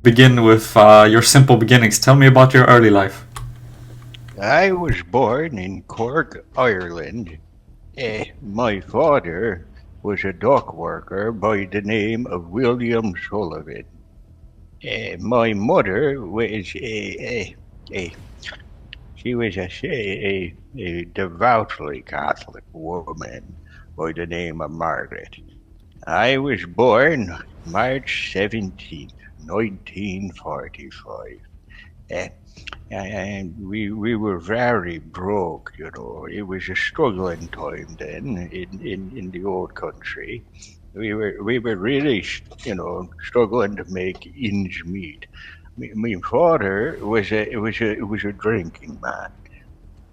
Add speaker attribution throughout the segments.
Speaker 1: Begin with your simple beginnings. Tell me about your early life.
Speaker 2: I was born in Cork, Ireland. My father was a dock worker by the name of William Sullivan. My mother was she was a devoutly Catholic woman by the name of Margaret. I was born March 17th, 1945. Uh, and we were very broke, you know. It was a struggling time then in the old country. We were really, struggling to make ends meet. My father was a drinking man.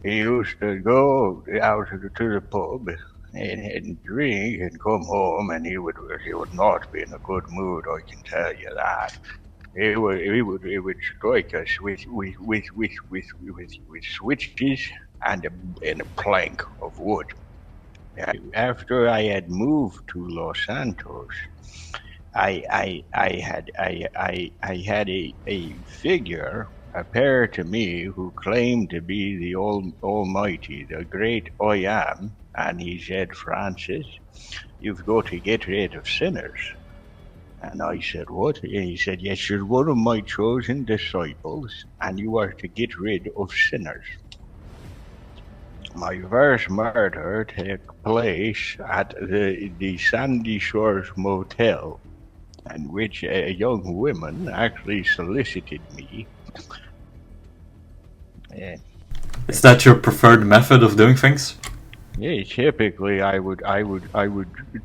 Speaker 2: He used to go out to the pub and drink and come home, and he would not be in a good mood. I can tell you that. It would strike us with switches and a plank of wood. After I had moved to Los Santos, I had a figure appear to me who claimed to be the Almighty, the great I am, and he said, "Francis, you've got to get rid of sinners." And I said, "What?" And he said, "Yes, you're one of my chosen disciples, and you are to get rid of sinners." My first murder took place at the Sandy Shores Motel, in which a young woman actually solicited me. Uh,
Speaker 1: Is that your preferred method of doing things?
Speaker 2: yeah, typically I would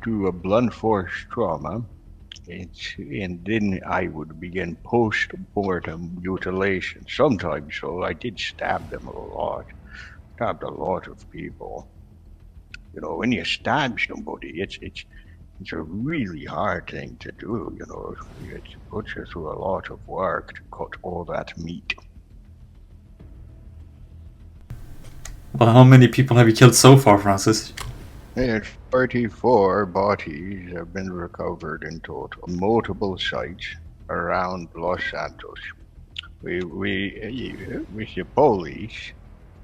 Speaker 2: do a blunt force trauma, and then I would begin post-mortem mutilation. Sometimes, so I did stab them a lot, stabbed a lot of people. You know, when you stab somebody, it's a really hard thing to do. You know, it puts you through a lot of work to cut all that meat.
Speaker 1: Well, how many people have you killed so far, Francis?
Speaker 2: Yes, 34 bodies have been recovered in total, multiple sites around Los Santos. With the police,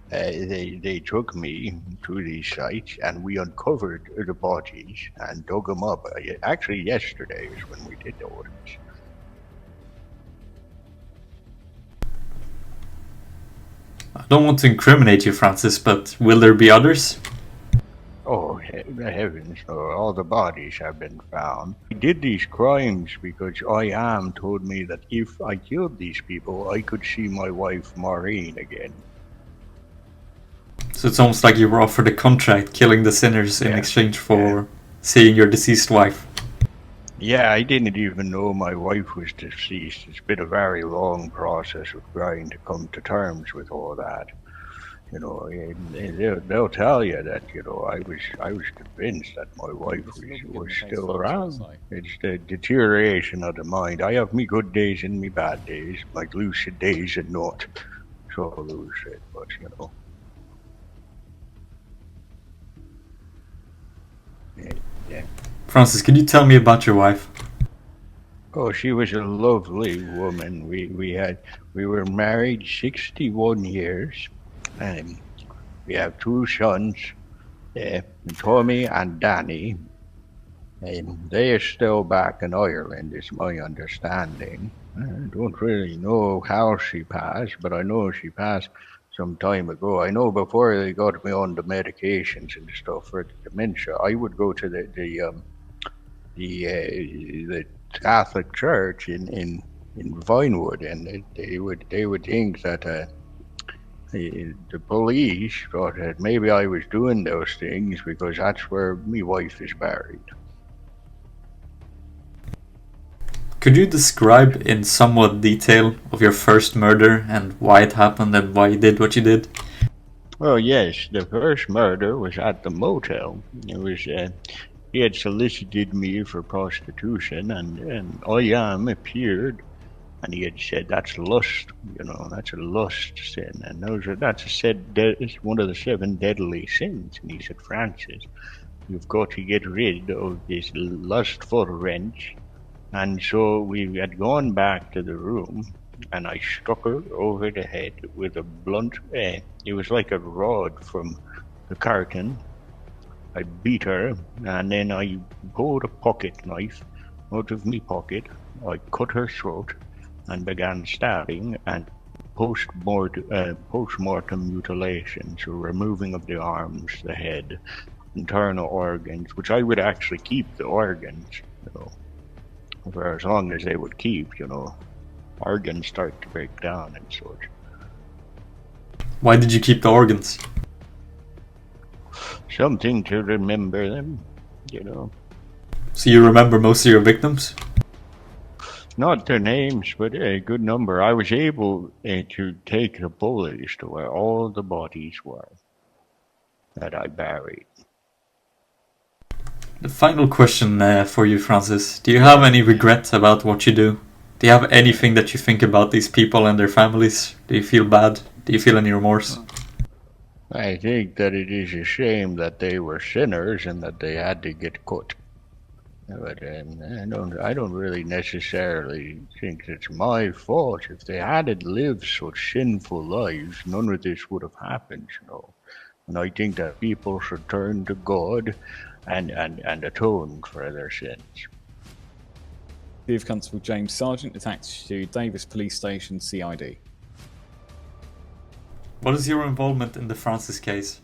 Speaker 2: they took me to these sites and we uncovered the bodies and dug them up. Actually, yesterday is when we did all this.
Speaker 1: I don't want to incriminate you, Francis, but will there be others?
Speaker 2: Oh, heavens, all the bodies have been found. I did these crimes because I am told me that if I killed these people, I could see my wife Maureen again.
Speaker 1: So it's almost like you were offered a contract killing the sinners in exchange for seeing your deceased wife.
Speaker 2: Yeah, I didn't even know my wife was deceased. It's been a very long process of trying to come to terms with all that. You know, they'll tell you that, you know, I was convinced that my wife was still around. It's the deterioration of the mind. I have me good days and me bad days, my lucid days and not so lucid, but you know. Yeah.
Speaker 1: Francis, could you tell me about your wife?
Speaker 2: Oh, she was a lovely woman. We were married 61 years. We have two sons, Tommy and Danny. They are still back in Ireland, is my understanding. I don't really know how she passed, but I know she passed some time ago. I know before they got me on the medications and stuff for the dementia, I would go to the Catholic Church in Vinewood, and they would think that the police thought that maybe I was doing those things because that's where my wife is buried.
Speaker 1: Could you describe in somewhat detail of your first murder and why it happened and why you did what you did?
Speaker 2: Well, yes, the first murder was at the motel. It was he had solicited me for prostitution, and I am appeared, and he had said that's lust, you know, that's a lust sin, and it's one of the 7 deadly sins. And he said, "Francis, you've got to get rid of this lustful wrench And so we had gone back to the room, and I struck her over the head with a blunt, it was like a rod from the carton. I beat her, and then I pulled a pocket knife out of my pocket. I cut her throat and began stabbing and post-mortem mutilation, so removing of the arms, the head, internal organs, which I would actually keep the organs, for as long as they would keep, organs start to break down and such.
Speaker 1: Why did you keep the organs?
Speaker 2: Something to remember them,
Speaker 1: So you remember most of your victims?
Speaker 2: Not their names, but a good number. I was able to take the bullies to where all the bodies were that I buried.
Speaker 1: The final question for you, Francis. Do you have any regret about what you do? Do you have anything that you think about these people and their families? Do you feel bad? Do you feel any remorse?
Speaker 2: I think that it is a shame that they were sinners and that they had to get cut. But I don't really necessarily think it's my fault. If they hadn't lived such sinful lives, none of this would have happened, And I think that people should turn to God and atone for their sins.
Speaker 3: Chief Constable James Sargent, attached to Davis Police Station, CID.
Speaker 1: What is your involvement in the Francis case?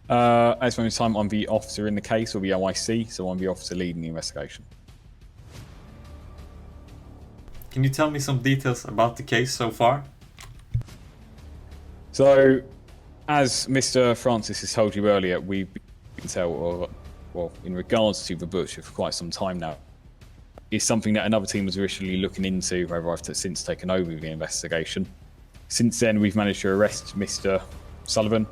Speaker 3: At this moment in time, I'm the officer in the case, or the OIC, so I'm the officer leading the investigation.
Speaker 1: Can you tell me some details about the case so far?
Speaker 3: So, as Mr. Francis has told you earlier, we've been in regards to the butcher for quite some time now. It's something that another team was originally looking into, however I've since taken over the investigation. Since then, we've managed to arrest Mr. Sullivan.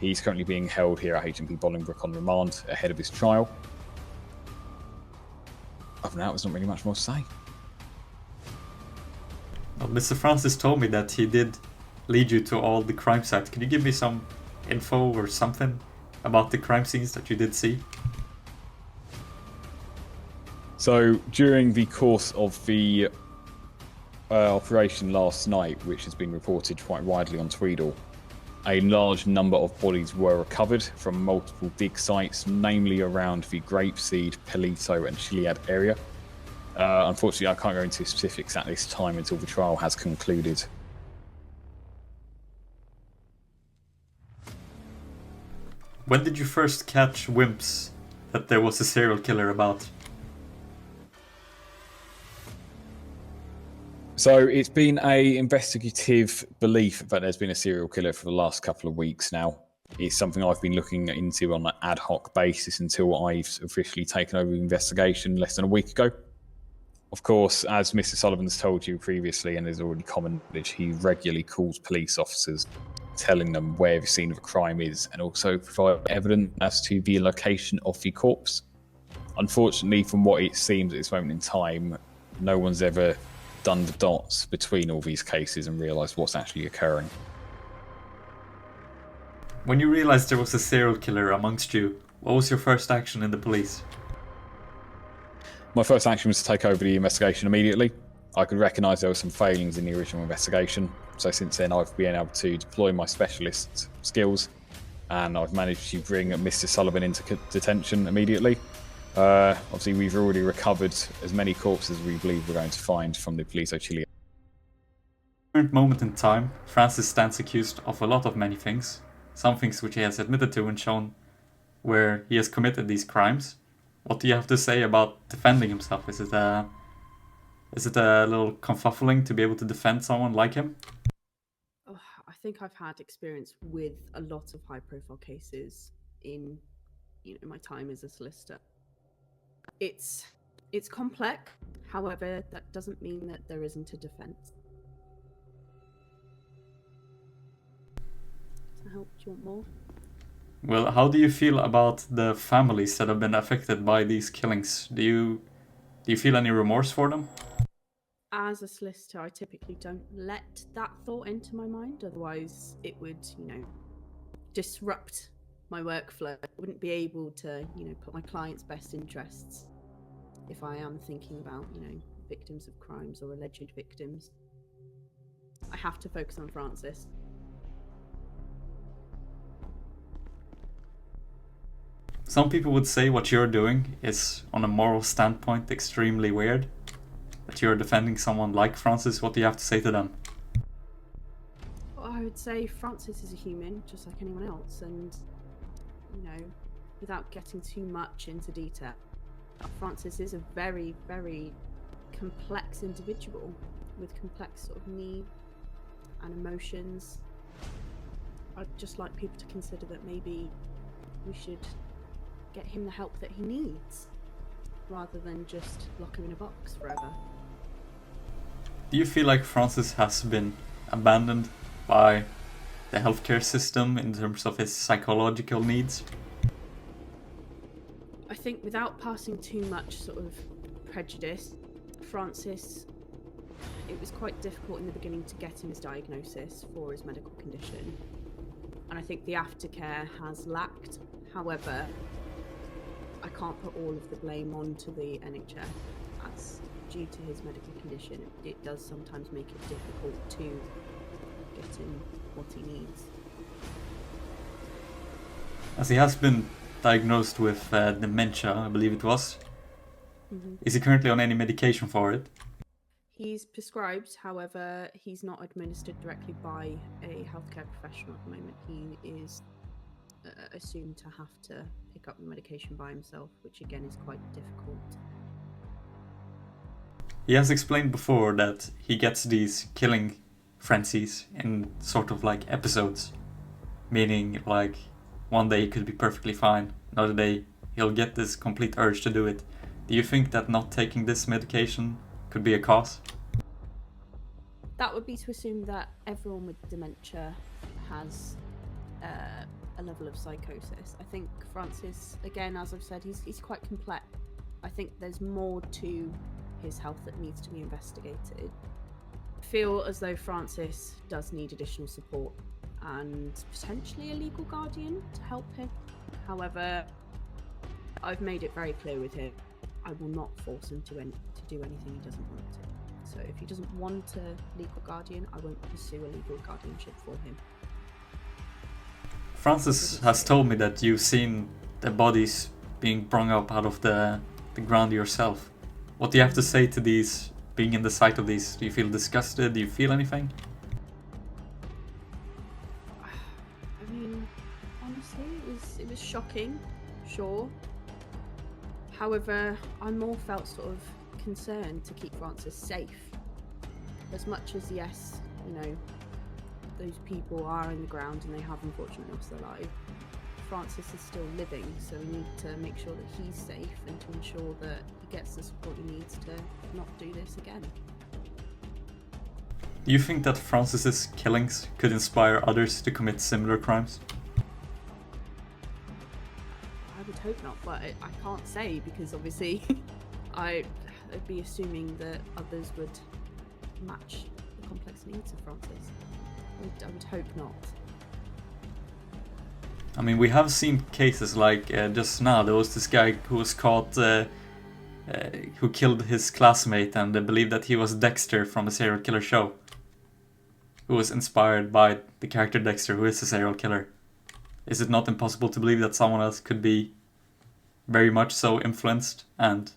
Speaker 3: He's currently being held here at HMP Bolingbroke on remand ahead of his trial. Other than that, there's not really much more to say.
Speaker 1: Well, Mr. Francis told me that he did lead you to all the crime sites. Can you give me some info or something about the crime scenes that you did see?
Speaker 3: So, during the course of the operation last night, which has been reported quite widely on Tweedle, a large number of bodies were recovered from multiple dig sites, namely around the Grapeseed, Pelito and Chiliad area. Unfortunately, I can't go into specifics at this time until the trial has concluded.
Speaker 1: When did you first catch whims that there was a serial killer about?
Speaker 3: So it's been a investigative belief that there's been a serial killer for the last couple of weeks now. It's something I've been looking into on an ad hoc basis until I've officially taken over the investigation less than a week ago. Of course, as Mr. Sullivan's told you previously and is already common knowledge, he regularly calls police officers, telling them where the scene of a crime is and also provide evidence as to the location of the corpse. Unfortunately, from what it seems at this moment in time, no one's ever done the dots between all these cases and realised what's actually occurring.
Speaker 1: When you realised there was a serial killer amongst you, what was your first action in the police?
Speaker 3: My first action was to take over the investigation immediately. I could recognise there were some failings in the original investigation, so since then I've been able to deploy my specialist skills and I've managed to bring Mr. Sullivan into detention immediately. Obviously, we've already recovered as many corpses as we believe we're going to find from the Pelito Chile.
Speaker 1: At the current moment in time, Francis stands accused of a lot of many things. Some things which he has admitted to and shown where he has committed these crimes. What do you have to say about defending himself? Is it a little confuffling to be able to defend someone like him?
Speaker 4: Oh, I think I've had experience with a lot of high-profile cases in my time as a solicitor. It's complex. However, that doesn't mean that there isn't a defense. Does that help? Do you want more?
Speaker 1: Well, how do you feel about the families that have been affected by these killings? Do you feel any remorse for them?
Speaker 4: As a solicitor, I typically don't let that thought enter my mind. Otherwise, it would, disrupt my workflow. I wouldn't be able to, put my client's best interests if I am thinking about, victims of crimes or alleged victims, I have to focus on Francis.
Speaker 1: Some people would say what you're doing is, on a moral standpoint, extremely weird. That you're defending someone like Francis. What do you have to say to them?
Speaker 4: Well, I would say Francis is a human, just like anyone else, and, without getting too much into detail, Francis is a very, very complex individual with complex sort of needs and emotions. I'd just like people to consider that maybe we should get him the help that he needs, rather than just lock him in a box forever.
Speaker 1: Do you feel like Francis has been abandoned by the healthcare system in terms of his psychological needs?
Speaker 4: I think without passing too much sort of prejudice, Francis, it was quite difficult in the beginning to get him his diagnosis for his medical condition. And I think the aftercare has lacked. However, I can't put all of the blame onto the NHS, as due to his medical condition, it does sometimes make it difficult to get him what he needs.
Speaker 1: As he has been diagnosed with dementia, I believe it was.
Speaker 4: Mm-hmm.
Speaker 1: Is he currently on any medication for it?
Speaker 4: He's prescribed, however, he's not administered directly by a healthcare professional at the moment. He is assumed to have to pick up the medication by himself, which again is quite difficult.
Speaker 1: He has explained before that he gets these killing frenzies in sort of like episodes. Meaning, like, one day he could be perfectly fine, another day he'll get this complete urge to do it. Do you think that not taking this medication could be a cause?
Speaker 4: That would be to assume that everyone with dementia has a level of psychosis. I think Francis, again, as I've said, he's quite complex. I think there's more to his health that needs to be investigated. I feel as though Francis does need additional support and potentially a legal guardian to help him. However, I've made it very clear with him, I will not force him to do anything he doesn't want to. So if he doesn't want a legal guardian, I won't pursue a legal guardianship for him.
Speaker 1: Francis has told me that you've seen the bodies being brung up out of the ground yourself. What do you have to say to these, being in the sight of these? Do you feel disgusted? Do you feel anything?
Speaker 4: I mean, honestly, it was shocking, sure. However, I more felt sort of concerned to keep Francis safe. As much as, yes, those people are in the ground and they have unfortunately lost their life, Francis is still living, so we need to make sure that he's safe and to ensure that he gets the support he needs to not do this again.
Speaker 1: Do you think that Francis's killings could inspire others to commit similar crimes?
Speaker 4: I would hope not, but I can't say because obviously I'd be assuming that others would match the complex needs of Francis. I would hope not.
Speaker 1: I mean, we have seen cases like just now there was this guy who was caught who killed his classmate, and they believed that he was Dexter from a serial killer show, who was inspired by the character Dexter, who is a serial killer. Is it not impossible to believe that someone else could be very much so influenced and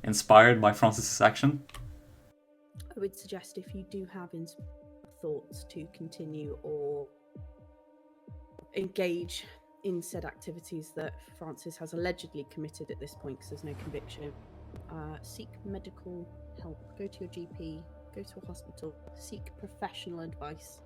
Speaker 1: inspired by Francis's action?
Speaker 4: I would suggest if you do have thoughts to continue or engage in said activities that Francis has allegedly committed at this point, because there's no conviction, seek medical help. Go to your GP, go to a hospital, seek professional advice.